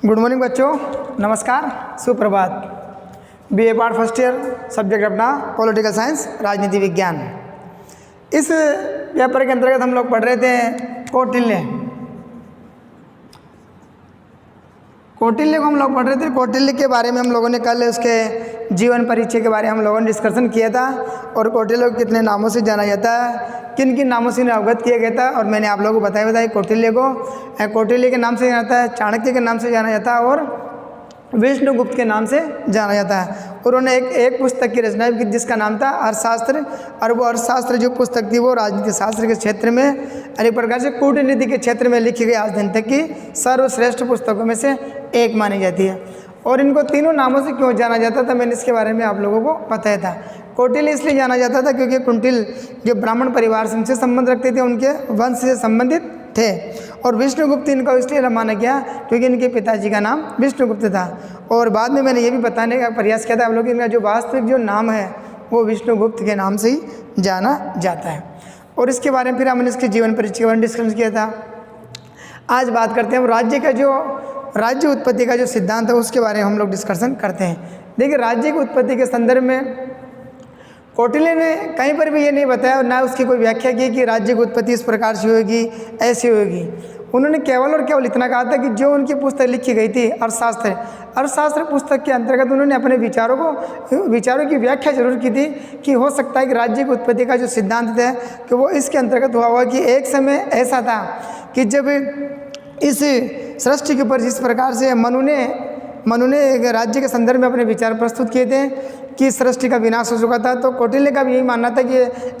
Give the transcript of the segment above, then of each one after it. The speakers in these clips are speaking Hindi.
गुड मॉर्निंग बच्चों, नमस्कार, सुप्रभात। BA part first year, subject अपना पॉलिटिकल साइंस, राजनीति विज्ञान। इस पेपर के अंतर्गत हम लोग पढ़ रहे थे कौटिल्य को हम लोग पढ़ रहे थे। कौटिल्य के बारे में हम लोगों ने कल उसके जीवन परिचय के बारे में हम लोगों ने डिस्कशन किया था और कौटिल्य को कितने नामों से जाना जाता है, किन किन नामों से इन्हें अवगत किया गया था। और मैंने आप लोगों को बताया कौटिल्य को कौटिल्य के नाम से जाना जाता है, चाणक्य के नाम से जाना जाता है और विष्णुगुप्त के नाम से जाना जाता है। उन्होंने एक पुस्तक की रचना की जिसका नाम था अर्थशास्त्र, और वो अर्थशास्त्र जो पुस्तक थी वो राजनीति शास्त्र के क्षेत्र में एक प्रकार से कूटनीति के क्षेत्र में लिखी गई आज दिन तक की सर्वश्रेष्ठ पुस्तकों में से एक मानी जाती है। और इनको तीनों नामों से क्यों जाना जाता था, मैंने इसके बारे में आप लोगों को बताया था। कौटिल्य इसलिए जाना जाता था क्योंकि कुंटिल जो ब्राह्मण परिवार से उनसे संबंध रखते थे, उनके वंश से संबंधित थे। और विष्णुगुप्त इनको इसलिए माना गया क्योंकि इनके पिताजी का नाम विष्णुगुप्त था। और बाद में मैंने ये भी बताने का प्रयास किया था आप लोग, इनका जो वास्तविक जो नाम है वो विष्णुगुप्त के नाम से ही जाना जाता है। और इसके बारे में फिर हमने इसके जीवन परिचय के बारे में डिस्कशन किया था। आज बात करते हैं राज्य उत्पत्ति का जो सिद्धांत है उसके बारे में हम लोग डिस्कशन करते हैं। देखिए, राज्य की उत्पत्ति के संदर्भ में कौटिल्य ने कहीं पर भी ये नहीं बताया और ना उसकी कोई व्याख्या की कि राज्य की उत्पत्ति इस प्रकार से होगी, ऐसी होगी। उन्होंने केवल और केवल इतना कहा था कि जो उनकी पुस्तक लिखी गई थी अर्थशास्त्र पुस्तक के अंतर्गत उन्होंने अपने विचारों की व्याख्या जरूर की थी कि हो सकता है कि राज्य की उत्पत्ति का जो सिद्धांत है कि वो इसके अंतर्गत हुआ कि एक समय ऐसा था कि जब इस सृष्टि के ऊपर जिस प्रकार से मनु ने राज्य के संदर्भ में अपने विचार प्रस्तुत किए थे कि सृष्टि का विनाश हो चुका था, तो कौटिल्य का भी यही मानना था कि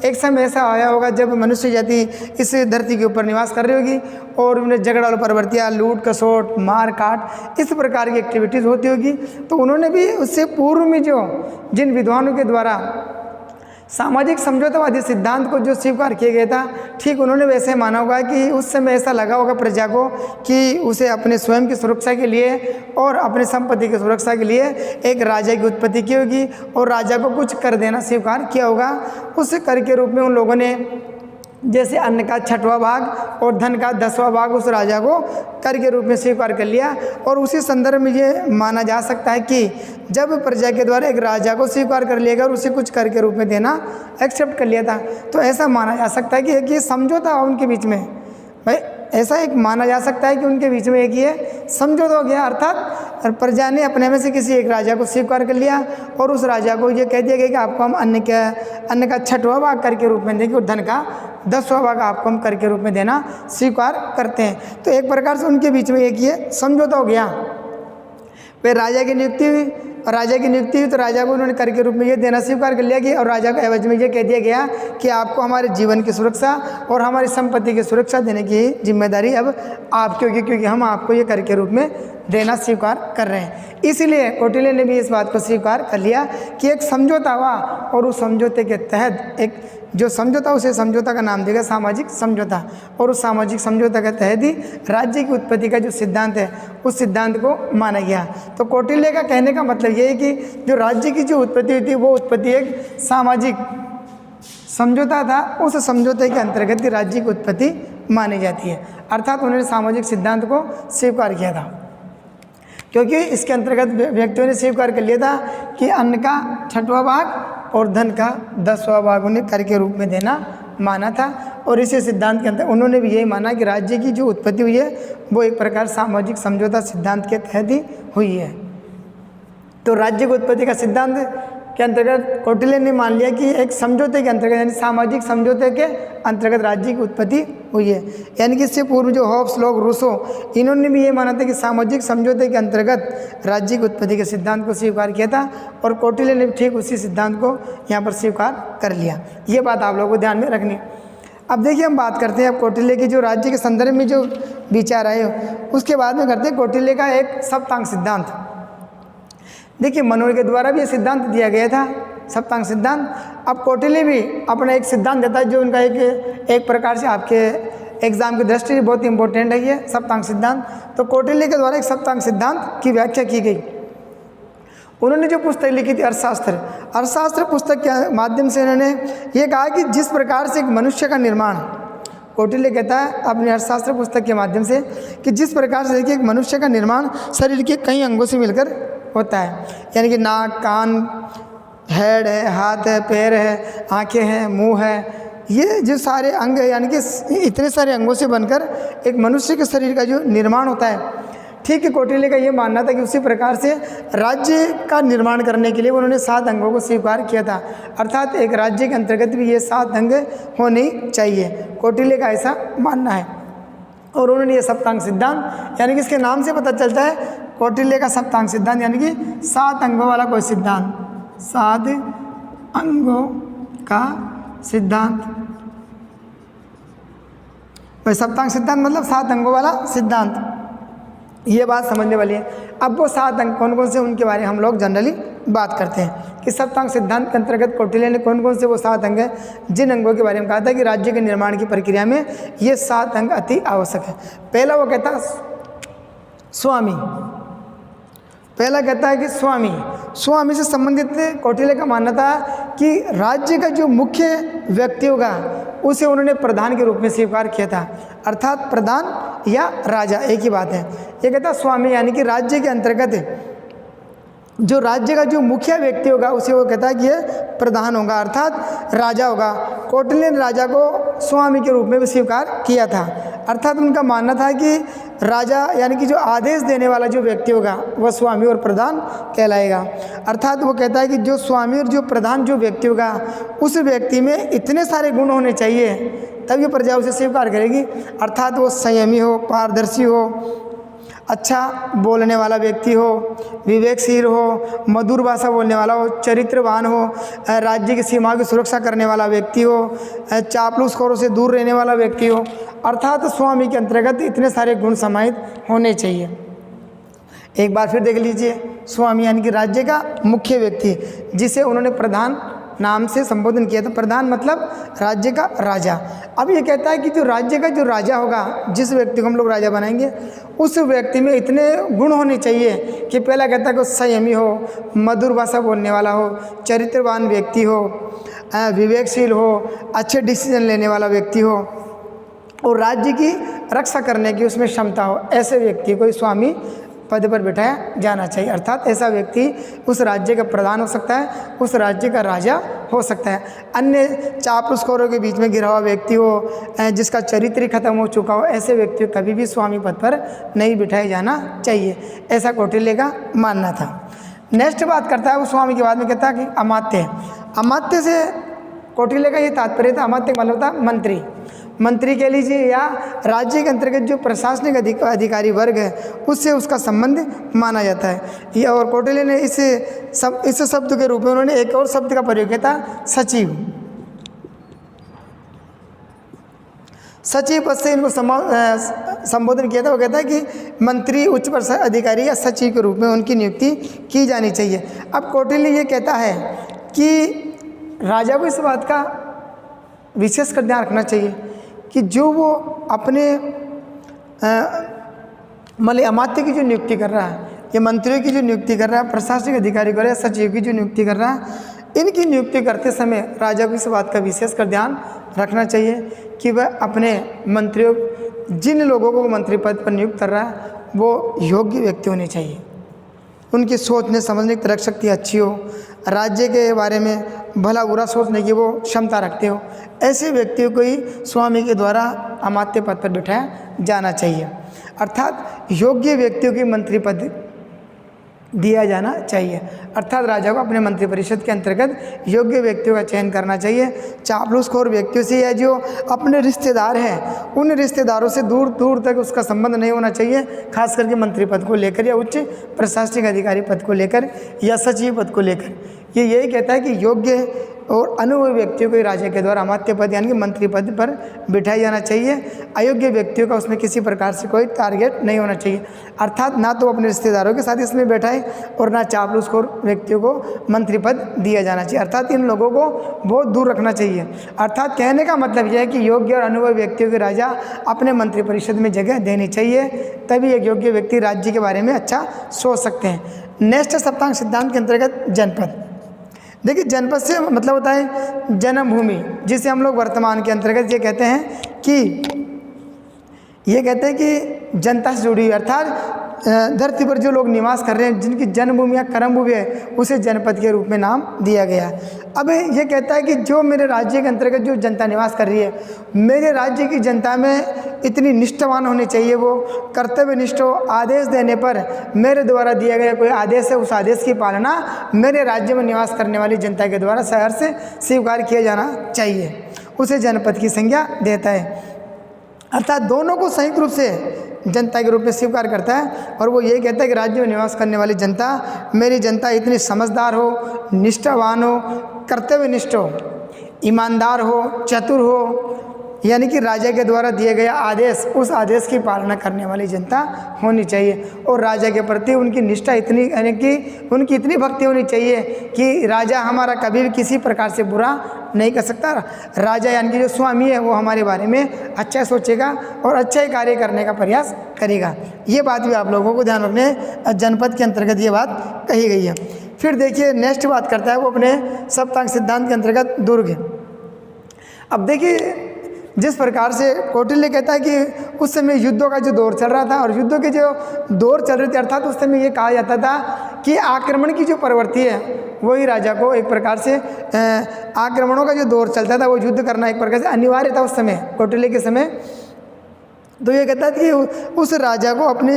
एक समय ऐसा आया होगा जब मनुष्य जाति इस धरती के ऊपर निवास कर रही होगी और उन्हें झगड़ा और प्रवृत्तियाँ, लूट खसोट, मार काट, इस प्रकार की एक्टिविटीज़ होती होगी। तो उन्होंने भी उससे पूर्व में जिन विद्वानों के द्वारा सामाजिक समझौतावादी सिद्धांत को जो स्वीकार किया गया था, ठीक उन्होंने वैसे माना होगा कि उस समय ऐसा लगा होगा प्रजा को कि उसे अपने स्वयं की सुरक्षा के लिए और अपने संपत्ति की सुरक्षा के लिए एक राजा की उत्पत्ति की होगी और राजा को कुछ कर देना स्वीकार किया होगा। उस कर के रूप में उन लोगों ने जैसे अन्न का 6वां भाग और धन का 10वां भाग उस राजा को कर के रूप में स्वीकार कर लिया। और उसी संदर्भ में ये माना जा सकता है कि जब प्रजा के द्वारा एक राजा को स्वीकार कर लिया गया और उसे कुछ कर के रूप में देना एक्सेप्ट कर लिया था, तो ऐसा माना जा सकता है कि एक ये समझौता हुआ उनके बीच में। भाई ऐसा एक माना जा सकता है कि उनके बीच में एक ये समझौता हो गया, अर्थात प्रजा ने अपने में से किसी एक राजा को स्वीकार कर लिया और उस राजा को ये कह दिया गया कि आपको हम अन्न का 6वां भाग कर के रूप में देंगे और धन का 10वां भाग आपको हम कर के रूप में देना स्वीकार करते हैं। तो एक प्रकार से उनके बीच में एक ये समझौता हो गया। फिर राजा की नियुक्ति हुई तो राजा को उन्होंने कर के रूप में ये देना स्वीकार कर लिया कि और राजा के एवज में ये कह दिया गया कि आपको हमारे जीवन की सुरक्षा और हमारी संपत्ति की सुरक्षा देने की जिम्मेदारी अब आपकी होगी, क्योंकि हम आपको ये कर के रूप में देना स्वीकार कर रहे हैं। इसीलिए कौटिल्य ने भी इस बात को स्वीकार कर लिया कि एक समझौता हुआ और उस समझौते के तहत एक जो समझौता, उसे समझौता का नाम देगा सामाजिक समझौता। और उस सामाजिक समझौता के तहत ही राज्य की उत्पत्ति का जो सिद्धांत है उस सिद्धांत को माना गया। तो कौटिल्य का कहने का मतलब ये है कि जो राज्य की जो उत्पत्ति हुई थी वो उत्पत्ति एक सामाजिक समझौता था, उस समझौते के अंतर्गत ही राज्य की उत्पत्ति मानी जाती है। अर्थात उन्होंने सामाजिक सिद्धांत को स्वीकार किया था क्योंकि इसके अंतर्गत व्यक्तियों ने स्वीकार कर लिया था कि अन्न का 6वां भाग और धन का 10वां भाग उन्हें कर के रूप में देना माना था। और इसी सिद्धांत के अंदर उन्होंने भी यही माना कि राज्य की जो उत्पत्ति हुई है वो एक प्रकार सामाजिक समझौता सिद्धांत के तहत ही हुई है। तो राज्य की उत्पत्ति का सिद्धांत के अंतर्गत कौटिल्य ने मान लिया कि एक समझौते के अंतर्गत यानी सामाजिक समझौते के अंतर्गत राज्य की उत्पत्ति हुई है। यानी कि इससे पूर्व जो हॉब्स, लॉक, रूसो, इन्होंने भी ये माना था कि सामाजिक समझौते के अंतर्गत राज्य की उत्पत्ति के सिद्धांत को स्वीकार किया था और कौटिल्य ने भी ठीक उसी सिद्धांत को यहाँ पर स्वीकार कर लिया। ये बात आप लोगों को ध्यान में रखनी। अब देखिए, हम बात करते हैं अब कौटिल्य की जो राज्य के संदर्भ में जो विचार आए उसके बाद में करते हैं कौटिल्य का एक सप्तांग सिद्धांत। देखिए, मनु के द्वारा भी ये सिद्धांत दिया गया था, सप्तांग सिद्धांत। अब कौटिल्य भी अपना एक सिद्धांत देता है जो उनका एक प्रकार से आपके एग्जाम की दृष्टि से बहुत इंपॉर्टेंट है ये सप्तांग सिद्धांत। तो कौटिल्य के द्वारा एक सप्तांग सिद्धांत की व्याख्या की गई। उन्होंने जो पुस्तक लिखी थी अर्थशास्त्र पुस्तक के माध्यम से उन्होंने ये कहा कि जिस प्रकार से एक मनुष्य का निर्माण कौटिल्य कहता है अपने अर्थशास्त्र पुस्तक के माध्यम से कि जिस प्रकार से देखिए एक मनुष्य का निर्माण शरीर के कई अंगों से मिलकर होता है, यानी कि नाक, कान, हेड है, हाथ है, पैर है, आंखें हैं, मुंह है, ये जो सारे अंग है यानी कि इतने सारे अंगों से बनकर एक मनुष्य के शरीर का जो निर्माण होता है। ठीक है, कौटिल्य का ये मानना था कि उसी प्रकार से राज्य का निर्माण करने के लिए उन्होंने 7 अंगों को स्वीकार किया था, अर्थात एक राज्य के अंतर्गत भी ये 7 अंग होने चाहिए। कौटिल्य का ऐसा मानना है और उन्होंने ये सप्तांग सिद्धांत यानी कि इसके नाम से पता चलता है कौटिल्य का सप्तांग सिद्धांत यानी कि 7 अंगों वाला कोई सिद्धांत, 7 अंगों का सिद्धांत। भाई सप्तांग सिद्धांत मतलब 7 अंगों वाला सिद्धांत, ये बात समझने वाली है। अब वो 7 अंग कौन कौन से उनके बारे में हम लोग जनरली बात करते हैं कि सप्तांग सिद्धांत के अंतर्गत कौटिल्य ने कौन कौन से वो 7 अंग हैं जिन अंगों के बारे में कहा था कि राज्य के निर्माण की प्रक्रिया में ये 7 अंग अति आवश्यक है। पहला वो कहता स्वामी, पहला कहता है कि स्वामी से संबंधित कौटिल्य का मानना था कि राज्य का जो मुख्य व्यक्ति होगा उसे उन्होंने प्रधान के रूप में स्वीकार किया था, अर्थात प्रधान या राजा एक ही बात है। ये कहता स्वामी यानी कि राज्य के अंतर्गत जो राज्य का जो मुखिया व्यक्ति होगा उसे वो कहता है कि ये प्रधान होगा, अर्थात राजा होगा। कौटिल्य ने राजा को स्वामी के रूप में भी स्वीकार किया था, अर्थात उनका मानना था कि राजा यानी कि जो आदेश देने वाला जो व्यक्ति होगा वह स्वामी और प्रधान कहलाएगा। अर्थात वो कहता है कि जो स्वामी और जो प्रधान जो व्यक्ति होगा उस व्यक्ति में इतने सारे गुण होने चाहिए तब ये प्रजा उसे स्वीकार करेगी, अर्थात वो संयमी हो, पारदर्शी हो, अच्छा बोलने वाला व्यक्ति हो, विवेकशील हो, मधुर भाषा बोलने वाला हो, चरित्रवान हो, राज्य की सीमा की सुरक्षा करने वाला व्यक्ति हो, चापलूसखोरों से दूर रहने वाला व्यक्ति हो, अर्थात स्वामी के अंतर्गत इतने सारे गुण समाहित होने चाहिए। एक बार फिर देख लीजिए, स्वामी यानी कि राज्य का मुख्य व्यक्ति जिसे उन्होंने प्रधान नाम से संबोधन किया था। प्रधान मतलब राज्य का राजा। अब ये कहता है कि जो राज्य का जो राजा होगा, जिस व्यक्ति को हम लोग राजा बनाएंगे, उस व्यक्ति में इतने गुण होने चाहिए कि पहला कहता है कि संयमी हो, मधुर भाषा बोलने वाला हो, चरित्रवान व्यक्ति हो, विवेकशील हो, अच्छे डिसीजन लेने वाला व्यक्ति हो और राज्य की रक्षा करने की उसमें क्षमता हो। ऐसे व्यक्ति को स्वामी पद पर बिठाया जाना चाहिए, अर्थात ऐसा व्यक्ति उस राज्य का प्रधान हो सकता है, उस राज्य का राजा हो सकता है। अन्य चापलूसखोरों के बीच में गिरा हुआ व्यक्ति हो, जिसका चरित्र खत्म हो चुका हो, ऐसे व्यक्ति को कभी भी स्वामी पद पर नहीं बिठाया जाना चाहिए, ऐसा कौटिल्य का मानना था। नेक्स्ट बात करता है वो स्वामी के बाद में कहता है कि अमात्य। अमात्य से कौटिल्य का ये तात्पर्य था, अमात्य मतलब था मंत्री कह लीजिए या राज्य के अंतर्गत जो प्रशासनिक अधिकारी वर्ग है उससे उसका संबंध माना जाता है। ये और कौटिल्य ने इस शब्द के रूप में उन्होंने एक और शब्द का प्रयोग किया था, सचिव। सचिव पद से इनको संबोधन किया था। वो कहता है कि मंत्री, उच्च प्रशासनिक अधिकारी या सचिव के रूप में उनकी नियुक्ति की जानी चाहिए। अब कौटिल्य ये कहता है कि राजा को इस बात का विशेष कर ध्यान रखना चाहिए कि जो वो अपने मतलब अमात्य की जो नियुक्ति कर रहा है, ये मंत्रियों की जो नियुक्ति कर रहा है, प्रशासनिक अधिकारी को या सचिव की जो नियुक्ति कर रहा है, इनकी नियुक्ति करते समय राजा को इस बात का विशेष कर ध्यान रखना चाहिए कि वह अपने मंत्रियों, जिन लोगों को मंत्री पद पर नियुक्त कर रहा है, वो योग्य व्यक्ति होने चाहिए, उनकी सोचने समझने की तरक शक्ति अच्छी हो, राज्य के बारे में भला बुरा सोचने की वो क्षमता रखते हो, ऐसे व्यक्तियों को ही स्वामी के द्वारा अमात्य पद पर बिठाया जाना चाहिए, अर्थात योग्य व्यक्तियों की मंत्री पद दिया जाना चाहिए। अर्थात राजा को अपने मंत्रिपरिषद के अंतर्गत योग्य व्यक्तियों का चयन करना चाहिए। चापलूसखोर व्यक्तियों से या जो अपने रिश्तेदार हैं उन रिश्तेदारों से दूर दूर तक उसका संबंध नहीं होना चाहिए, खास करके मंत्री पद को लेकर या उच्च प्रशासनिक अधिकारी पद को लेकर या सचिव पद को लेकर। ये यही कहता है कि योग्य और अनुभवी व्यक्तियों को राजा के द्वारा अमात्य पद यानी कि मंत्री पद पर बिठाया जाना चाहिए। अयोग्य व्यक्तियों का उसमें किसी प्रकार से कोई टारगेट नहीं होना चाहिए, अर्थात ना तो अपने रिश्तेदारों के साथ इसमें बैठाए और ना चापलूसखोर व्यक्तियों को मंत्री पद दिया जाना चाहिए, अर्थात इन लोगों को बहुत दूर रखना चाहिए। अर्थात कहने का मतलब यह है कि योग्य और अनुभवी व्यक्तियों के राजा अपने मंत्रिपरिषद में जगह देनी चाहिए, तभी एक योग्य व्यक्ति राज्य के बारे में अच्छा सोच सकते हैं। नेक्स्ट सप्तांग सिद्धांत के अंतर्गत जनपद। देखिए जनपद से मतलब होता है जन्मभूमि, जिसे हम लोग वर्तमान के अंतर्गत ये कहते हैं कि ये कहते हैं कि जनता से जुड़ी हुई, अर्थात धरती पर जो लोग निवास कर रहे हैं, जिनकी जन्मभूमि या कर्मभूमि है, उसे जनपद के रूप में नाम दिया गया। अब ये कहता है कि जो मेरे राज्य के अंतर्गत जो जनता निवास कर रही है, मेरे राज्य की जनता में इतनी निष्ठावान होनी चाहिए, वो कर्तव्यनिष्ठ हो, आदेश देने पर मेरे द्वारा दिया गया कोई आदेश है, उस आदेश की पालना मेरे राज्य में निवास करने वाली जनता के द्वारा शहर से स्वीकार किया जाना चाहिए, उसे जनपद की संज्ञा देता है। अर्थात दोनों को संयुक्त रूप से जनता के रूप में स्वीकार करता है। और वो ये कहता है कि राज्य में निवास करने वाली जनता, मेरी जनता इतनी समझदार हो, निष्ठावान हो, कर्तव्यनिष्ठ हो, ईमानदार हो, चतुर हो, यानी कि राजा के द्वारा दिए गए आदेश, उस आदेश की पालना करने वाली जनता होनी चाहिए। और राजा के प्रति उनकी निष्ठा इतनी, यानी कि उनकी इतनी भक्ति होनी चाहिए कि राजा हमारा कभी भी किसी प्रकार से बुरा नहीं कर सकता। राजा यानी कि जो स्वामी है, वो हमारे बारे में अच्छा सोचेगा और अच्छा ही कार्य करने का प्रयास करेगा। ये बात भी आप लोगों को ध्यान रखने, जनपद के अंतर्गत ये बात कही गई है। फिर देखिए नेक्स्ट बात करता है वो अपने सप्तांग सिद्धांत के अंतर्गत दुर्ग। अब देखिए जिस प्रकार से कौटिल्य कहता है कि उस समय युद्धों का जो दौर चल रहा था, और युद्धों के जो दौर चल रहे थे, अर्थात उस समय ये कहा जाता था कि आक्रमण की जो प्रवृत्ति है, वही राजा को एक प्रकार से आक्रमणों का जो दौर चलता था, वो युद्ध करना एक प्रकार से अनिवार्य था उस समय, कौटिल्य के समय। तो ये कहता है कि उस राजा को अपनी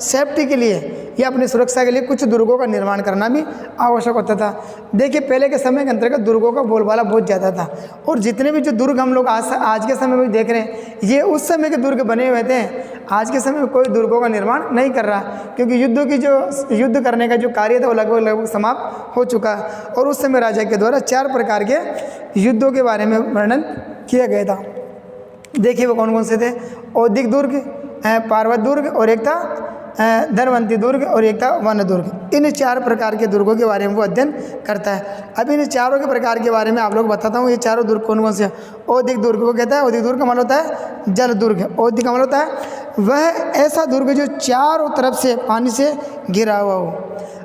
सेफ्टी के लिए या अपनी सुरक्षा के लिए कुछ दुर्गों का निर्माण करना भी आवश्यक होता था। देखिए पहले के समय के अंतर्गत दुर्गों का बोलबाला बहुत ज़्यादा था, और जितने भी जो दुर्ग हम लोग आज के समय में देख रहे हैं, ये उस समय के दुर्ग बने हुए थे। आज के समय में कोई दुर्गों का निर्माण नहीं कर रहा, क्योंकि युद्ध करने का जो कार्य था वो लगभग समाप्त हो चुका। और उस समय राजा के द्वारा 4 प्रकार के युद्धों के बारे में वर्णन किया गया था। देखिए वो कौन कौन से थे। औदिक दुर्ग, पार्वत दुर्ग, और एक था धनवंती दुर्ग, और एक था वन दुर्ग। इन 4 प्रकार के दुर्गों के बारे में वो अध्ययन करता है। अब इन चारों के प्रकार के बारे में आप लोग बताता हूँ। ये चारों दुर्ग कौन कौन से हैं। औदिक दुर्ग वो कहता है, औदिक दुर्ग का मतलब होता है जल दुर्ग। औदिक का मतलब होता है वह ऐसा दुर्ग जो चारों तरफ से पानी से घिरा हुआ हो,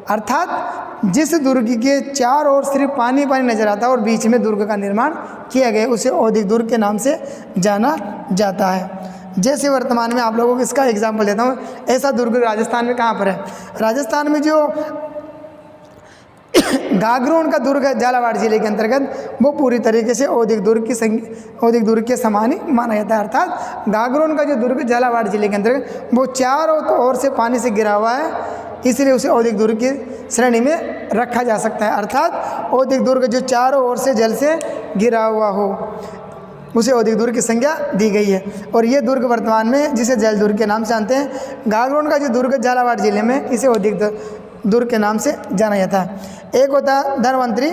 अर्थात जिस दुर्ग के चारों ओर सिर्फ पानी पानी नजर आता है और बीच में दुर्ग का निर्माण किया गया, उसे औदिक दुर्ग के नाम से जाना जाता है। जैसे वर्तमान में आप लोगों को इसका एग्जाम्पल देता हूँ। ऐसा दुर्ग राजस्थान में कहाँ पर है? राजस्थान में जो गागरोन का दुर्ग है झालावाड़ जिले के अंतर्गत, वो पूरी तरीके से औदिक दुर्ग के समान ही माना जाता है। अर्थात गागरोन का जो दुर्ग झालावाड़ जिले के अंतर्गत, वो चारों ओर से पानी से घिरा हुआ है, इसलिए उसे औदिक दुर्ग की श्रेणी में रखा जा सकता है। अर्थात औदिक दुर्ग जो चारों ओर से जल से घिरा हुआ हो, उसे औदिक दुर्ग की संज्ञा दी गई है। और ये दुर्ग वर्तमान में जिसे जल दुर्ग के नाम से जानते हैं। गागरोन का जो दुर्ग है झालावाड़ जिले में, इसे औदिक दुर्ग के नाम से जाना जाता है। एक होता है धनवंतरी,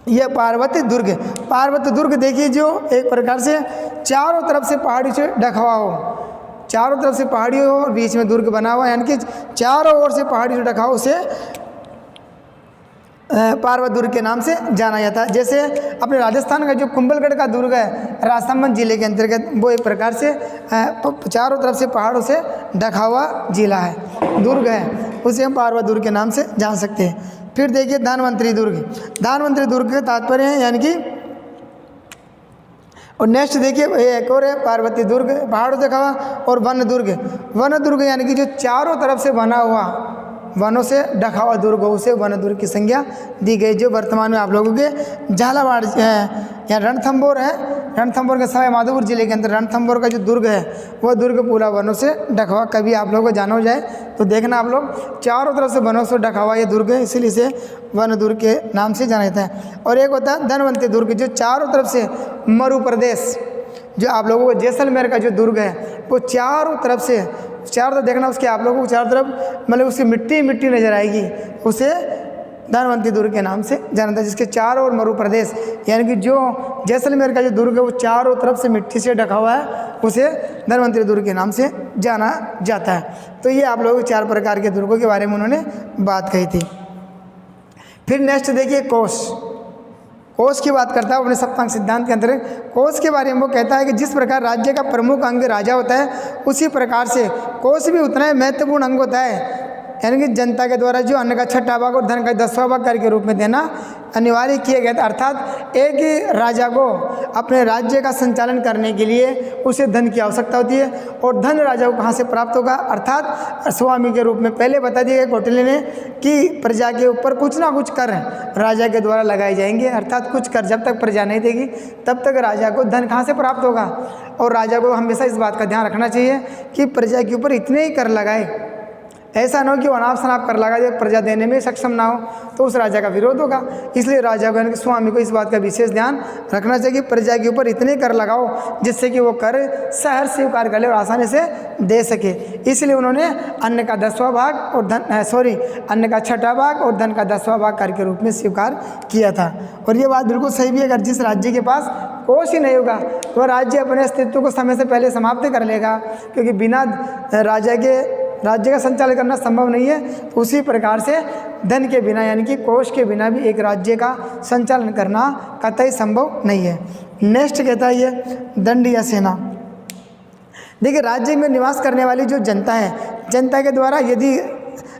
यह पार्वती दुर्ग। पार्वती दुर्ग देखिए जो एक प्रकार से चारों तरफ से पहाड़ी से ढका हुआ हो, चारों तरफ से पहाड़ी हो और बीच में दुर्ग बना हुआ, यानी कि चारों ओर से पहाड़ी से ढका हो, उसे पार्वत दुर्ग के नाम से जाना जाता है। जैसे अपने राजस्थान का जो कुंभलगढ़ का दुर्ग है राजसमंद जिले के अंतर्गत, वो एक प्रकार से चारों तरफ से पहाड़ों से ढका हुआ जिला है, दुर्ग है, उसे हम पार्वत दुर्ग के नाम से जान सकते हैं। फिर देखिए धनवंतरी दुर्ग। धनवंतरी दुर्ग के तात्पर्य है यानी कि, और नेक्स्ट देखिए एक और है पार्वती दुर्ग, पहाड़ों से ढका हुआ, और वन दुर्ग। वन दुर्ग यानी कि जो चारों तरफ से बना हुआ, वनों से ढका हुआ दुर्ग, उसे वन दुर्ग की संज्ञा दी गई, जो वर्तमान में आप लोगों के झालावाड़ या रणथंभौर है, रणथंभौर के सवाई माधोपुर जिले के अंदर रणथंभौर का जो दुर्ग है, वह दुर्ग पूरा वनों से ढका हुआ। कभी आप लोगों को जाना हो जाए तो देखना आप लोग, चारों तरफ से वनों से ढका हुआ ये दुर्ग है, इसीलिए इसे वन दुर्ग के नाम से जाना जाता है। और एक होता है धनवंती दुर्ग, जो चारों तरफ से मरु प्रदेश, जो आप लोगों को जैसलमेर का जो दुर्ग है, वो चारों तरफ से, चारों तरफ देखना उसके आप लोगों को चारों तरफ मतलब उसकी मिट्टी मिट्टी नजर आएगी, उसे धनवंती दुर्ग के नाम से जाना जाता है। जिसके चारों ओर मरु प्रदेश, यानी कि जो जैसलमेर का जो दुर्ग है वो चारों तरफ से मिट्टी से ढका हुआ है, उसे धनवंतरी दुर्ग के नाम से जाना जाता है। तो ये आप लोगों को 4 प्रकार के दुर्गों के बारे में उन्होंने बात कही थी। फिर नेक्स्ट देखिए कोश। कोश की बात करता है अपने सप्तांग सिद्धांत के अंतर्गत। कोश के बारे में वो कहता है कि जिस प्रकार राज्य का प्रमुख अंग राजा होता है, उसी प्रकार से कोश भी उतना ही महत्वपूर्ण अंग होता है। यानी कि जनता के द्वारा जो अन्न का 6वां भाग और धन का 10वां भाग कर के रूप में देना अनिवार्य किया गया था। अर्थात एक ही राजा को अपने राज्य का संचालन करने के लिए उसे धन की आवश्यकता होती है, और धन राजा को कहाँ से प्राप्त होगा, अर्थात स्वामी के रूप में। पहले बता दिया गया कौटिल्य ने कि प्रजा के ऊपर कुछ ना कुछ कर राजा के द्वारा लगाए जाएंगे, अर्थात कुछ कर जब तक प्रजा नहीं देगी तब तक राजा को धन कहाँ से प्राप्त होगा। और राजा को हमेशा इस बात का ध्यान रखना चाहिए कि प्रजा के ऊपर इतने ही कर लगाए, ऐसा ना हो कि अनाप शनाप कर लगा दे, प्रजा देने में सक्षम ना हो तो उस राजा का विरोध होगा। इसलिए राजा को यानी कि स्वामी को इस बात का विशेष ध्यान रखना चाहिए कि प्रजा के ऊपर इतने कर लगाओ जिससे कि वो कर सहर्ष स्वीकार कर ले और आसानी से दे सके। इसलिए उन्होंने अन्न का 10वां भाग और अन्न का 6वां भाग और धन का 10वां भाग कर के रूप में स्वीकार किया था। और ये बात बिल्कुल सही भी है। अगर जिस राज्य के पास कोष ही नहीं होगा तो वह राज्य अपने अस्तित्व को समय से पहले समाप्त कर लेगा, क्योंकि बिना राज्य का संचालन करना संभव नहीं है। तो उसी प्रकार से धन के बिना यानी कि कोष के बिना भी एक राज्य का संचालन करना कतई संभव नहीं है। नेक्स्ट कहता है ये दंड या सेना। देखिए, राज्य में निवास करने वाली जो जनता है, जनता के द्वारा यदि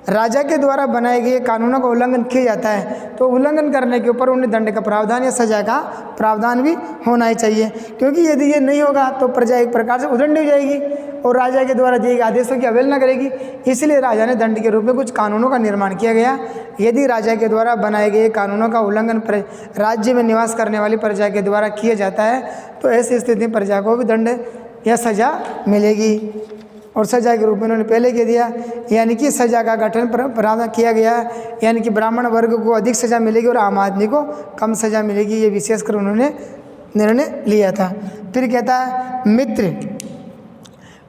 राजा के द्वारा बनाए गए कानूनों का उल्लंघन किया जाता है तो उल्लंघन करने के ऊपर उन्हें दंड का प्रावधान या सजा का प्रावधान भी होना ही चाहिए, क्योंकि यदि ये नहीं होगा तो प्रजा एक प्रकार से उदंड हो जाएगी और राजा के द्वारा दिए गए आदेशों की अवहेलना करेगी। इसलिए राजा ने दंड के रूप में कुछ कानूनों का निर्माण किया गया। यदि राजा के द्वारा बनाए गए कानूनों का उल्लंघन राज्य में निवास करने वाली प्रजा के द्वारा किया जाता है तो ऐसी स्थिति में प्रजा को भी दंड या सजा मिलेगी। और सजा के रूप में उन्होंने पहले कह दिया, यानी कि सजा का गठन प्रावधान किया गया, यानी कि ब्राह्मण वर्ग को अधिक सजा मिलेगी और आम आदमी को कम सजा मिलेगी। ये विशेषकर उन्होंने निर्णय लिया था। फिर कहता है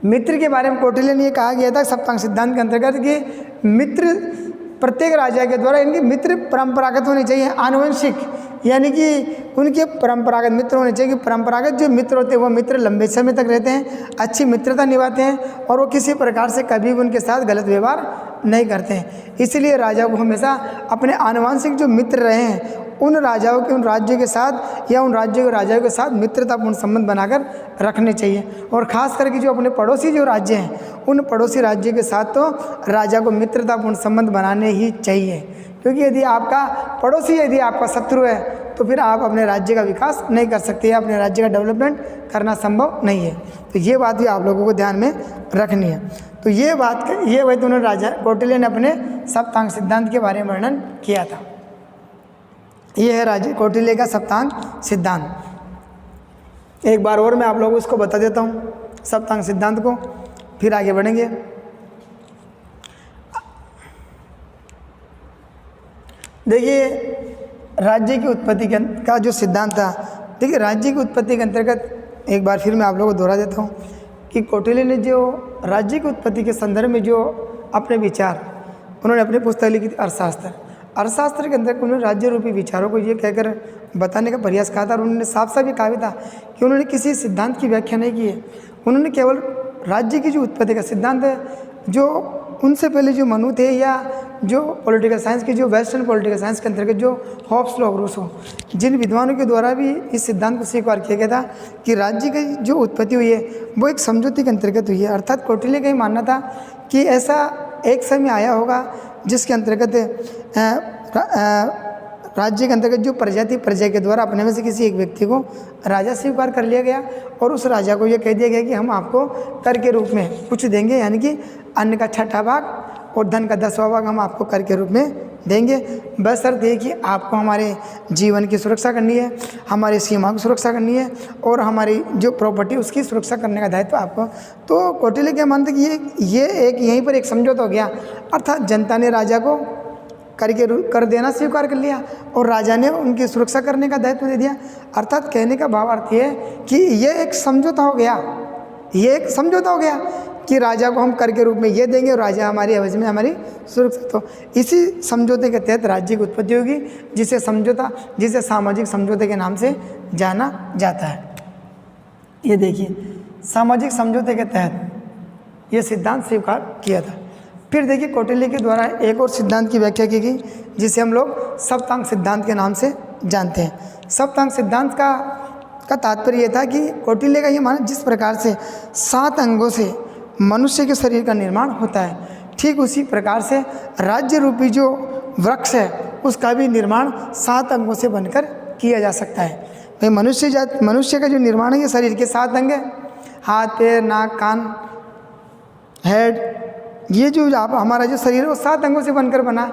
मित्र के बारे में कौटिल्य ने कहा गया था सप्तांग सिद्धांत के अंतर्गत कि मित्र प्रत्येक राजा के द्वारा इनके मित्र परंपरागत होने चाहिए, आनुवंशिक, यानी कि उनके परंपरागत मित्र होने चाहिए। कि परंपरागत जो मित्र होते हैं वो मित्र लंबे समय तक रहते हैं, अच्छी मित्रता निभाते हैं और वो किसी प्रकार से कभी भी उनके साथ गलत व्यवहार नहीं करते हैं। इसलिए राजा को हमेशा अपने आनुवंशिक जो मित्र रहे हैं उन राजाओं के उन राज्यों के साथ या उन राज्यों के राजाओं के साथ मित्रतापूर्ण संबंध बनाकर रखने चाहिए। और ख़ास करके जो अपने पड़ोसी जो राज्य हैं उन पड़ोसी राज्य के साथ तो राजा को मित्रतापूर्ण संबंध बनाने ही चाहिए, क्योंकि यदि आपका पड़ोसी यदि आपका शत्रु है तो फिर आप अपने राज्य का विकास नहीं कर सकते, अपने राज्य का डेवलपमेंट करना संभव नहीं है। तो ये बात भी आप लोगों को ध्यान में रखनी है। तो ये वही तो उन्होंने राजा कौटिल्य ने अपने सप्तांग सिद्धांत के बारे में वर्णन किया था। ये है राजा कौटिल्य का सप्तांग सिद्धांत। एक बार और मैं आप लोगों को इसको बता देता हूँ सप्तांग सिद्धांत को, फिर आगे बढ़ेंगे। देखिए, राज्य की उत्पत्ति का जो सिद्धांत था, देखिए राज्य की उत्पत्ति के अंतर्गत एक बार फिर मैं आप लोगों को दोहरा देता हूँ कि कौटिल्य ने जो राज्य की उत्पत्ति के संदर्भ में जो अपने विचार उन्होंने अपनी पुस्तक लिखी थी अर्थशास्त्र के अंदर उन्होंने राज्य रूपी विचारों को ये कहकर बताने का प्रयास कहा था। और उन्होंने साफ साफ ये कहा भी था कि उन्होंने किसी सिद्धांत की व्याख्या नहीं की है, उन्होंने केवल राज्य की जो उत्पत्ति का सिद्धांत है, जो उनसे पहले जो मनु थे या जो पॉलिटिकल साइंस की जो वेस्टर्न पॉलिटिकल साइंस के अंतर्गत जो हॉब्स लॉ रूसो जिन विद्वानों के द्वारा भी इस सिद्धांत को स्वीकार किया गया था कि राज्य की जो उत्पत्ति हुई है वो एक समझौते के अंतर्गत हुई है। अर्थात कौटिल्य का ही मानना था कि ऐसा एक समय आया होगा जिसके अंतर्गत राज्य के अंतर्गत जो प्रजा थी, प्रजा के द्वारा अपने में से किसी एक व्यक्ति को राजा स्वीकार कर लिया गया और उस राजा को ये कह दिया गया कि हम आपको कर के रूप में कुछ देंगे, यानी कि अन्न का 6वां भाग और धन का 10वां भाग हम आपको कर के रूप में देंगे। बस शर्त ये कि आपको हमारे जीवन की सुरक्षा करनी है, हमारी सीमा की सुरक्षा करनी है और हमारी जो प्रॉपर्टी उसकी सुरक्षा करने का दायित्व आपको। तो कौटिल्य क्या मानते कि ये एक यहीं पर एक समझौता हो गया, अर्थात जनता ने राजा को कर देना स्वीकार कर लिया और राजा ने उनकी सुरक्षा करने का दायित्व दे दिया। अर्थात कहने का भावार्थ ये कि ये एक समझौता हो गया, ये एक समझौता हो गया कि राजा को हम कर के रूप में ये देंगे और राजा हमारी एवज में हमारी सुरक्षा। तो इसी समझौते के तहत राज्य की उत्पत्ति होगी, जिसे सामाजिक समझौते के नाम से जाना जाता है। ये देखिए, सामाजिक समझौते के तहत ये सिद्धांत स्वीकार किया था। फिर देखिए, कौटिल्य के द्वारा एक और सिद्धांत की व्याख्या की गई जिसे हम लोग सप्तांग सिद्धांत के नाम से जानते हैं। सप्तांग सिद्धांत का तात्पर्य यह था कि कौटिल्य का ये मानना, जिस प्रकार से 7 अंगों से मनुष्य के शरीर का निर्माण होता है, ठीक उसी प्रकार से राज्य रूपी जो वृक्ष है उसका भी निर्माण 7 अंगों से बनकर किया जा सकता है। भाई मनुष्य का जो निर्माण है ये शरीर के 7 अंग है, हाथ, पैर, नाक, कान, हेड, ये जो आप हमारा जो शरीर है वो 7 अंगों से बनकर बना।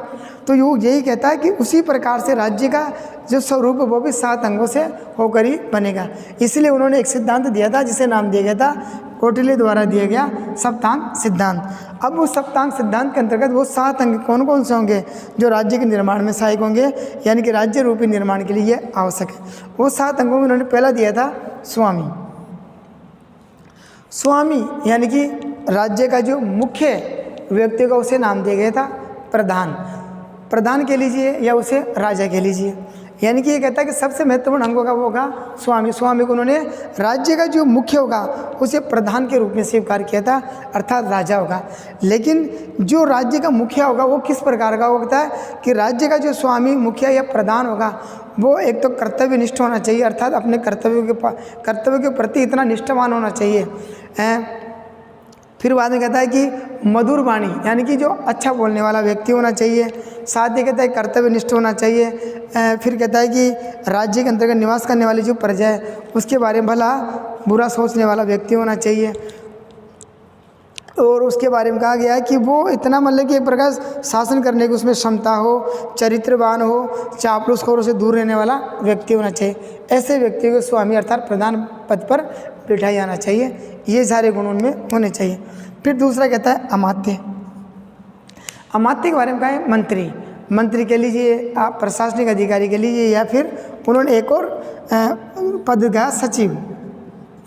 तो योग यही कहता है कि उसी प्रकार से राज्य का जो स्वरूप है वो भी 7 अंगों से होकर ही बनेगा। इसलिए उन्होंने एक सिद्धांत दिया था जिसे नाम दिया गया था, कौटिल्य द्वारा दिया गया सप्तांग सिद्धांत। अब उस सप्तांग सिद्धांत के अंतर्गत वो 7 अंग कौन कौन से होंगे जो राज्य के निर्माण में सहायक होंगे, यानी कि राज्य रूपी निर्माण के लिए ये आवश्यक है। वो 7 अंगों में उन्होंने पहला दिया था स्वामी। स्वामी यानी कि राज्य का जो मुख्य व्यक्ति का उसे नाम दिया गया था प्रधान। प्रधान कह लीजिए या उसे राजा कह लीजिए, यानी कि ये कहता है कि सबसे महत्वपूर्ण अंगों का वो होगा स्वामी। स्वामी को उन्होंने राज्य का जो मुख्य होगा उसे प्रधान के रूप में स्वीकार किया था, अर्थात राजा होगा। लेकिन जो राज्य का मुखिया होगा वो किस प्रकार का होता है कि राज्य का जो स्वामी, मुखिया या प्रधान होगा वो एक तो कर्तव्यनिष्ठ होना चाहिए, अर्थात अपने कर्तव्य के प्रति इतना निष्ठावान होना चाहिए। फिर बाद में कहता है कि मधुर वाणी यानी कि जो अच्छा बोलने वाला व्यक्ति होना चाहिए। साथ ही कहता है कर्तव्यनिष्ठ होना चाहिए। फिर कहता है कि राज्य के अंतर्गत निवास करने वाली जो प्रजा है उसके बारे में भला बुरा सोचने वाला व्यक्ति होना चाहिए। और उसके बारे में कहा गया है कि वो इतना मतलब कि एक प्रकार शासन करने की उसमें क्षमता हो, चरित्रवान हो, चापलूसखोरों से दूर रहने वाला व्यक्ति होना चाहिए। ऐसे व्यक्ति को स्वामी अर्थात प्रधान पद पर बिठाया जाना चाहिए। ये सारे गुण उनमें होने चाहिए। फिर दूसरा कहता है अमात्य। अमात्य के बारे में कहा है मंत्री। मंत्री कह लीजिए, आप प्रशासनिक अधिकारी कह लीजिए, या फिर उन्होंने एक और पद का सचिव,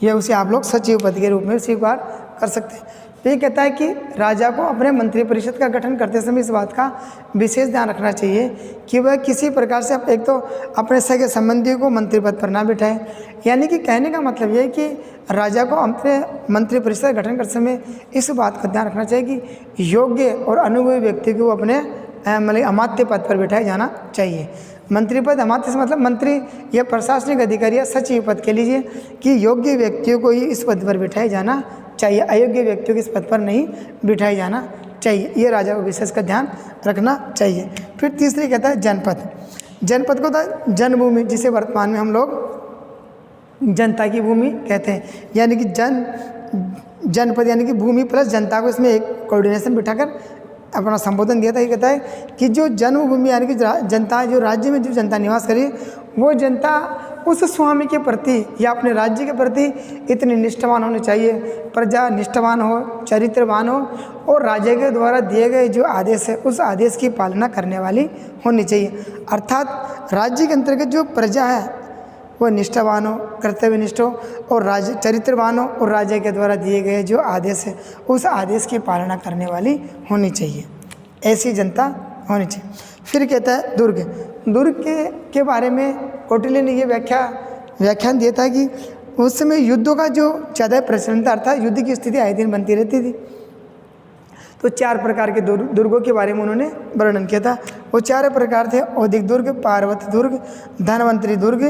या उसे आप लोग सचिव पद के रूप में स्वीकार कर सकते हैं। तो ये कहता है कि राजा को अपने मंत्रिपरिषद का गठन करते समय इस बात का विशेष ध्यान रखना चाहिए कि वह किसी प्रकार से एक तो अपने सगे संबंधियों को मंत्री पद पर ना बिठाए। यानी कि कहने का मतलब यह है कि राजा को अपने मंत्रिपरिषद का गठन करते समय इस बात का ध्यान रखना चाहिए कि योग्य और अनुभवी व्यक्ति को अपने मतलब अमात्य पद पर बिठाया जाना चाहिए। मंत्री पद, अमात्य से मतलब मंत्री या प्रशासनिक अधिकारी या सचिव पद के लीजिए कि योग्य व्यक्तियों को ही इस पद पर बिठाया जाना चाहिए, अयोग्य व्यक्तियों को इस पद पर नहीं बिठाया जाना चाहिए। ये राजा को विशेष का ध्यान रखना चाहिए। फिर तीसरी कहता है जनपद। जनपद को था जन्मभूमि, जिसे वर्तमान में हम लोग जनता की भूमि कहते हैं। यानी कि जनपद यानी कि भूमि प्लस जनता को इसमें एक कोऑर्डिनेशन बिठाकर अपना संबोधन दिया था। ये कहता है कि जो जन्मभूमि यानी कि जनता, जो राज्य में जो जनता निवास करी, वो जनता उस स्वामी के प्रति या अपने राज्य के प्रति इतनी निष्ठावान होनी चाहिए, प्रजा निष्ठावान हो, चरित्रवान हो और राजा के द्वारा दिए गए जो आदेश है उस आदेश की पालना करने वाली होनी चाहिए। अर्थात राज्य के अंतर्गत जो प्रजा है वो निष्ठावान हो, कर्तव्यनिष्ठ हो और राज चरित्रवान हो और राजा के द्वारा दिए गए जो आदेश है उस आदेश की पालना करने वाली होनी चाहिए। ऐसी जनता होनी चाहिए। फिर कहता है दुर्ग। दुर्ग के बारे में कौटिल्य ने ये व्याख्यान दिया था कि उस समय युद्धों का जो ज़्यादा प्रचलन था, अर्थात युद्ध की स्थिति आए दिन बनती रहती थी। तो 4 प्रकार के दुर्गों के बारे में उन्होंने वर्णन किया था। वो 4 प्रकार थे: औदिक दुर्ग, पार्वत दुर्ग, धनवंतरी दुर्ग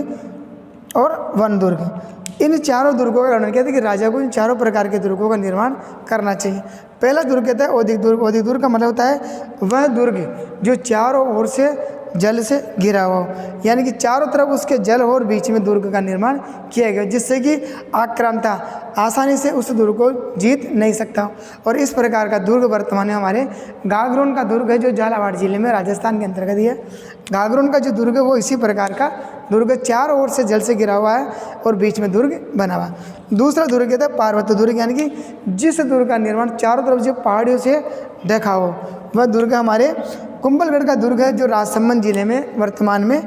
और वन दुर्ग। इन 4 दुर्गों का वर्णन किया था कि राजा को इन 4 प्रकार के दुर्गों का निर्माण करना चाहिए। पहला दुर्ग कहता है औदिक दुर्ग। औदिक दुर्ग का मतलब होता है वह दुर्ग जो चारों ओर से जल से घिरा हुआ हो, यानी कि चारों तरफ उसके जल हो और बीच में दुर्ग का निर्माण किया गया, जिससे कि आक्रांता आसानी से उस दुर्ग को जीत नहीं सकता। और इस प्रकार का दुर्ग वर्तमान में हमारे गागरोन का दुर्ग है जो झालावाड़ जिले में राजस्थान के अंतर्गत है। गागरोन का जो दुर्ग है वो इसी प्रकार का दुर्ग, चारों ओर से जल से घिरा हुआ है और बीच में दुर्ग बना हुआ। दूसरा दुर्ग कहता है पार्वत दुर्ग, यानी कि जिस दुर्ग का निर्माण चारों तरफ जो पहाड़ियों से ढका हो, वह दुर्ग हमारे कुंभलगढ़ का दुर्ग है जो राजसमंद जिले में वर्तमान में।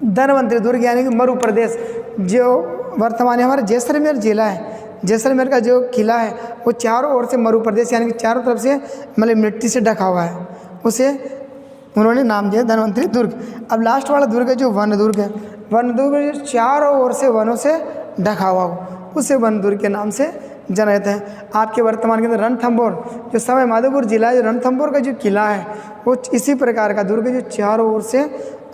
धनवंतरी दुर्ग यानी कि मरु प्रदेश जो वर्तमान में हमारा जैसलमेर जिला है, जैसलमेर का जो किला है वो चारों ओर से मरु प्रदेश यानी कि चारों तरफ से मतलब मिट्टी से ढका हुआ है, उसे उन्होंने नाम दिया धनवंतरी दुर्ग। अब लास्ट वाला दुर्ग है जो वन दुर्ग है। वन दुर्ग जो चारों ओर से वनों से ढका हुआ हो, उसे वन दुर्ग के नाम से जाना जाता है। आपके वर्तमान के अंदर रणथंभौर जो सवाई माधोपुर जिला है, रणथंभौर का जो किला है वो इसी प्रकार का दुर्ग है जो चारों ओर से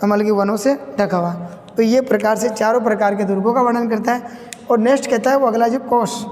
मतलब कि वनों से ढका हुआ। तो ये प्रकार से 4 प्रकार के दुर्गों का वर्णन करता है। और नेक्स्ट कहता है वो अगला जो कोश।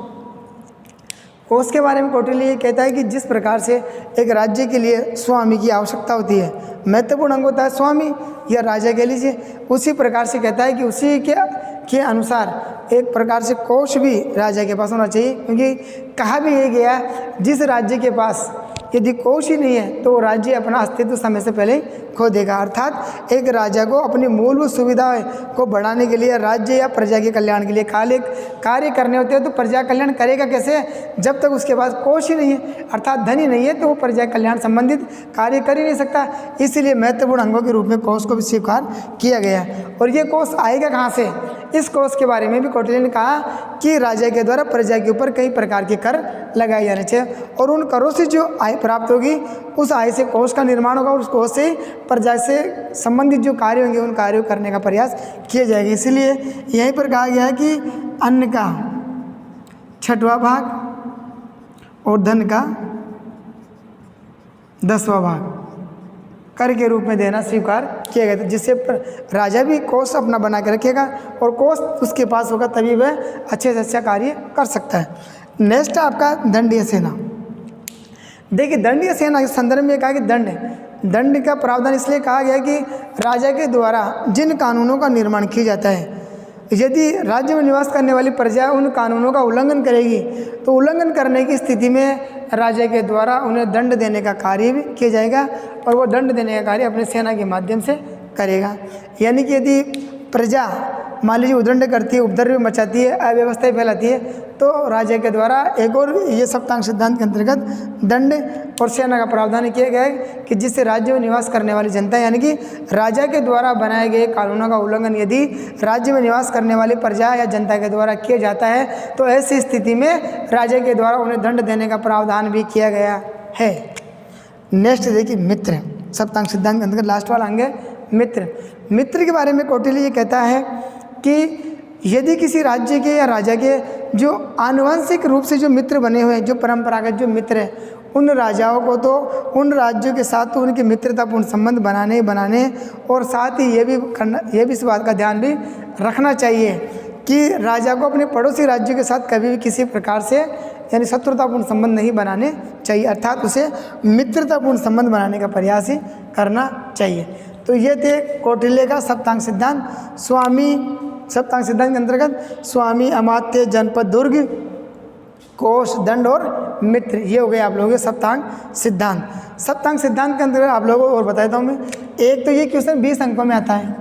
कोष के बारे में कौटिल्य ये कहता है कि जिस प्रकार से एक राज्य के लिए स्वामी की आवश्यकता होती है, महत्वपूर्ण अंग होता है स्वामी या राजा कह लीजिए, उसी प्रकार से कहता है कि उसी के अनुसार एक प्रकार से कोष भी राजा के पास होना चाहिए। क्योंकि कहा भी ये गया, जिस राज्य के पास यदि कोष ही नहीं है तो वो राज्य अपना अस्तित्व समय से पहले खो देगा। अर्थात एक राजा को अपनी मूलभूत सुविधाएं को बढ़ाने के लिए, राज्य या प्रजा के कल्याण के लिए कार्य करने होते हैं, तो प्रजा कल्याण करेगा कैसे जब तक उसके पास कोष ही नहीं है, अर्थात धन ही नहीं है, तो वो प्रजा कल्याण संबंधित कार्य कर ही नहीं सकता। इसलिए महत्वपूर्ण अंगों के रूप में कोष को भी स्वीकार किया गया है। और ये कोष आएगा कहाँ से? इस कोष के बारे में भी कौटिल्य ने कहा कि राजा के द्वारा प्रजा के ऊपर कई प्रकार के कर लगाए जाने चाहिए, और उन करों से जो आय प्राप्त होगी उस आय से कोष का निर्माण होगा, और उस कोष से प्रजा से संबंधित जो कार्य होंगे उन कार्यों करने का प्रयास किया जाएगा। इसलिए यहीं पर कहा गया है कि अन्न का 6वां भाग और धन का 10वां भाग कर के रूप में देना स्वीकार किया गया था, जिससे राजा भी कोष अपना बना के रखेगा और कोष उसके पास होगा, तभी वह अच्छे से अच्छा कार्य कर सकता है। नेक्स्ट आपका दंडीय सेना। देखिए दंडीय सेना के संदर्भ में कहा कि दंड का प्रावधान इसलिए कहा गया कि राजा के द्वारा जिन कानूनों का निर्माण किया जाता है, यदि राज्य में निवास करने वाली प्रजा उन कानूनों का उल्लंघन करेगी तो उल्लंघन करने की स्थिति में राजा के द्वारा उन्हें दंड देने का कार्य भी किया जाएगा, और वो दंड देने का कार्य अपने सेना के माध्यम से करेगा। यानी कि यदि प्रजा मान लीजिए उद्दंड करती है, उपद्रव मचाती है, अव्यवस्था फैलाती है, तो राजा के द्वारा एक और ये सप्तांग सिद्धांत के अंतर्गत दंड और सेना का प्रावधान किया गया है कि जिससे राज्य में निवास करने वाली जनता, यानी कि राजा के द्वारा बनाए गए कानूनों का उल्लंघन यदि राज्य में निवास करने वाली प्रजा या जनता के द्वारा किया जाता है तो ऐसी स्थिति में राजा के द्वारा उन्हें दंड देने का प्रावधान भी किया गया है। नेक्स्ट देखिए मित्र, सप्तांग सिद्धांत के अंतर्गत लास्ट वाला अंग है मित्र के बारे में कौटिल्य ये कहता है कि यदि किसी राज्य के या राजा के जो आनुवंशिक रूप से जो मित्र बने हुए हैं, जो परंपरागत जो मित्र हैं, उन राजाओं को तो उन राज्यों के साथ तो उनके मित्रतापूर्ण संबंध बनाने और साथ ही ये भी इस बात का ध्यान भी रखना चाहिए कि राजा को अपने पड़ोसी राज्यों के साथ कभी भी किसी प्रकार से यानी शत्रुतापूर्ण संबंध नहीं बनाने चाहिए, अर्थात उसे मित्रतापूर्ण संबंध बनाने का प्रयास ही करना चाहिए। तो ये थे कौटिल्य का सप्तांग सिद्धांत। सप्तांग सिद्धांत के अंतर्गत स्वामी, अमात्य, जनपद, दुर्ग, कोष, दंड और मित्र, ये हो गए आप लोगों के सप्तांग सिद्धांत। सप्तांग सिद्धांत के अंतर्गत आप लोगों को और बताता हूँ मैं। एक तो ये क्वेश्चन 20 अंकों में आता है,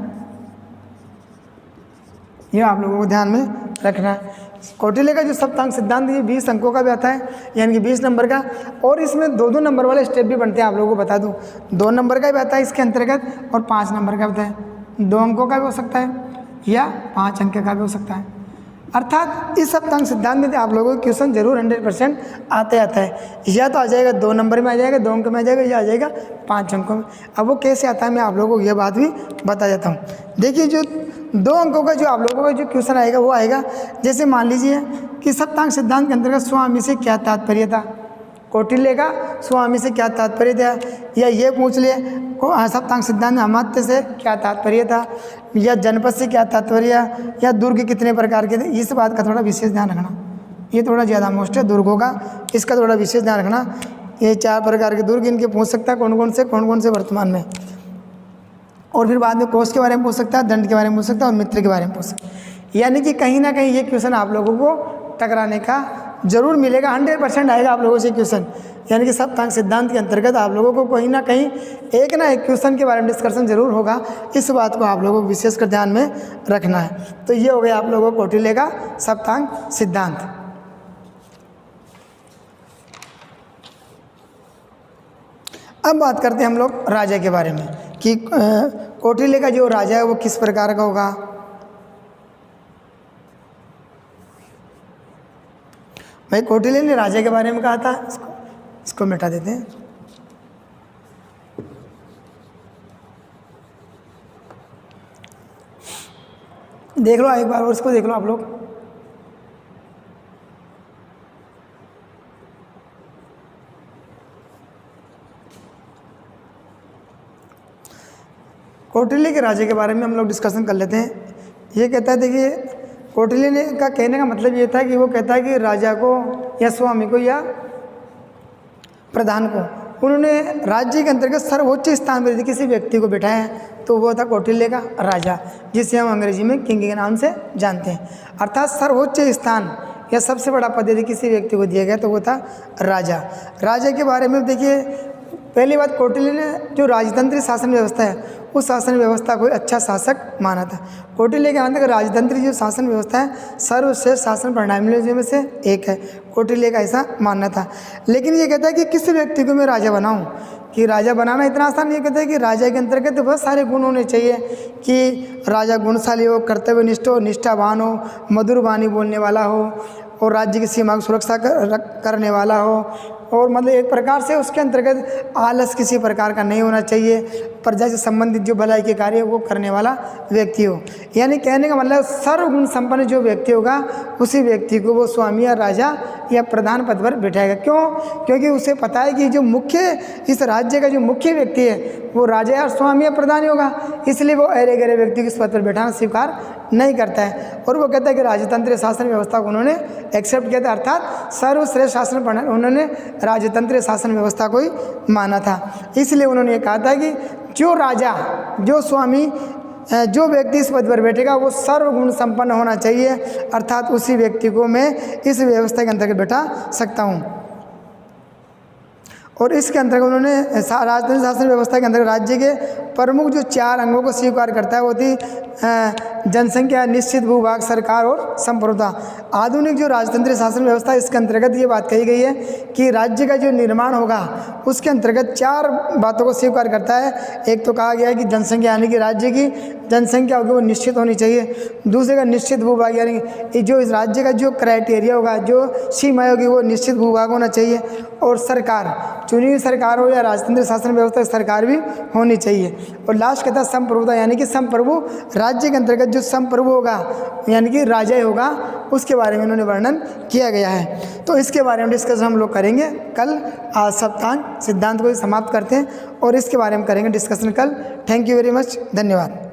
ये आप लोगों को ध्यान में रखना है। कौटिल्य का जो सप्तांग सिद्धांत ये 20 अंकों का भी आता है, यानी कि 20 नंबर का, और इसमें 2-2 नंबर वाले स्टेप भी बनते हैं। आप लोगों को बता दूं 2 नंबर का भी आता है इसके अंतर्गत और 5 नंबर का भी आता है। 2 अंकों का भी हो सकता है या 5 अंक का भी हो सकता है। अर्थात इस सप्तांग सिद्धांत में आप लोगों को क्वेश्चन जरूर 100% आता है, या तो आ जाएगा 2 नंबर में आ जाएगा, 2 अंक में आ जाएगा, या आ जाएगा 5 अंकों में। अब वो कैसे आता है मैं आप लोगों को ये बात भी बता देता हूँ। देखिए जो 2 अंकों का जो आप लोगों का जो क्वेश्चन आएगा वो आएगा, जैसे मान लीजिए कि सप्तांग सिद्धांत के अंतर्गत स्वामी से क्या तात्पर्य था, कौटिल्य का स्वामी से क्या तात्पर्य था, या ये पूछ लिए सप्तांग सिद्धांत में अमात्य से क्या तात्पर्य था, या जनपद से क्या तात्पर्य, या दुर्ग कितने प्रकार के थे। इस बात का थोड़ा विशेष ध्यान रखना, ये थोड़ा ज़्यादा मोस्ट है दुर्गों का, इसका थोड़ा विशेष ध्यान रखना। ये 4 प्रकार के दुर्ग इनके पूछ सकता है कौन कौन से वर्तमान में, और फिर बाद में कोष के बारे में पूछ सकता है, दंड के बारे में पूछ सकता है और मित्र के बारे में पूछ सकता है। यानी कि कहीं ना कहीं ये क्वेश्चन आप लोगों को टकराने का जरूर मिलेगा, 100% आएगा आप लोगों से क्वेश्चन। यानी कि सप्तांग सिद्धांत के अंतर्गत आप लोगों को कहीं ना कहीं एक ना एक क्वेश्चन के बारे में डिस्कशन जरूर होगा। इस बात को आप लोगों को विशेषकर ध्यान में रखना है। तो ये हो गया आप लोगों को कौटिल्य का सप्तांग सिद्धांत। अब बात करते हैं हम लोग राजा के बारे में कि कौटिल्य का जो राजा है वो किस प्रकार का होगा। भाई कौटिल्य ने राजा के बारे में कहा था, इसको मिटा देते हैं। देख लो एक बार और इसको देख लो आप लोग। कौटिल्य के राजा के बारे में हम लोग डिस्कशन कर लेते हैं। ये कहता है देखिए कौटिल्य ने का कहने का मतलब ये था कि वो कहता है कि राजा को या स्वामी को या प्रधान को उन्होंने राज्य के अंतर्गत सर्वोच्च स्थान पर यदि किसी व्यक्ति को बिठाया है तो वो था कौटिल्य का राजा, जिसे हम अंग्रेजी में किंग के नाम से जानते हैं। अर्थात सर्वोच्च स्थान या सबसे बड़ा पद यदि किसी व्यक्ति को दिया गया तो वो था राजा। राजा के बारे में देखिए, पहली बात कौटिल्य ने जो राजतंत्री शासन व्यवस्था है उस शासन व्यवस्था को अच्छा शासक माना था। कौटिल्य के मानते राजतंत्री जो शासन व्यवस्था है सर्वश्रेष्ठ शासन प्रणालियों में से एक है, कौटिल्य का ऐसा मानना था। लेकिन ये कहता है कि किसी व्यक्ति को मैं राजा बनाऊं, कि राजा बनाना इतना आसान नहीं। कहता है कि राजा के अंतर्गत बहुत सारे गुण होने चाहिए, कि राजा गुणशाली हो, कर्तव्यनिष्ठ हो, निष्ठावान हो, मधुर वाणी बोलने वाला हो और राज्य की सीमा की सुरक्षा करने वाला हो, और मतलब एक प्रकार से उसके अंतर्गत आलस किसी प्रकार का नहीं होना चाहिए, प्रजा से संबंधित जो भलाई के कार्य वो करने वाला व्यक्ति हो। यानी कहने का मतलब सर्वगुण संपन्न जो व्यक्ति होगा उसी व्यक्ति को वो स्वामी या राजा या प्रधान पद पर बिठाएगा। क्यों? क्योंकि उसे पता है कि जो मुख्य इस राज्य का जो मुख्य व्यक्ति है वो राजा या स्वामी या प्रधान ही होगा, इसलिए वो अरे गहरे व्यक्ति को इस पद पर बैठाना स्वीकार नहीं करता है। और वो कहता है कि राजतंत्र शासन व्यवस्था को उन्होंने एक्सेप्ट किया था, अर्थात सर्वश्रेष्ठ शासन प्रणाली उन्होंने राजतंत्र शासन व्यवस्था को ही माना था। इसलिए उन्होंने ये कहा था कि जो राजा, जो स्वामी, जो व्यक्ति इस पद पर बैठेगा वो सर्वगुण संपन्न होना चाहिए, अर्थात उसी व्यक्ति को मैं इस व्यवस्था के अंतर्गत बैठा सकता हूँ। और इसके अंतर्गत उन्होंने राजतंत्र शासन व्यवस्था के अंतर्गत राज्य के प्रमुख जो 4 अंगों को स्वीकार करता है वो थी जनसंख्या, निश्चित भूभाग, सरकार और संप्रभुता। आधुनिक जो राजतंत्रीय शासन व्यवस्था है इसके अंतर्गत ये बात कही गई है कि राज्य का जो निर्माण होगा उसके अंतर्गत 4 बातों को स्वीकार करता है। एक तो कहा गया है कि जनसंख्या, यानी कि राज्य की जनसंख्या होगी वो निश्चित होनी चाहिए। दूसरे का निश्चित भूभाग, यानी जो इस राज्य का जो क्राइटेरिया होगा, जो सीमा होगी वो निश्चित भूभाग होना चाहिए। और सरकार, चुनी हुई सरकार हो या राजतंत्र शासन व्यवस्था सरकार भी होनी चाहिए। और लास्ट कहता है संप्रभुता, यानी कि संप्रभु, राज्य के अंतर्गत जो संप्रभु होगा यानी कि राजा होगा उसके बारे में उन्होंने वर्णन किया गया है। तो इसके बारे में डिस्कशन हम लोग करेंगे कल। आज सप्तांग सिद्धांत को समाप्त करते हैं और इसके बारे में करेंगे डिस्कशन कल। थैंक यू वेरी मच, धन्यवाद।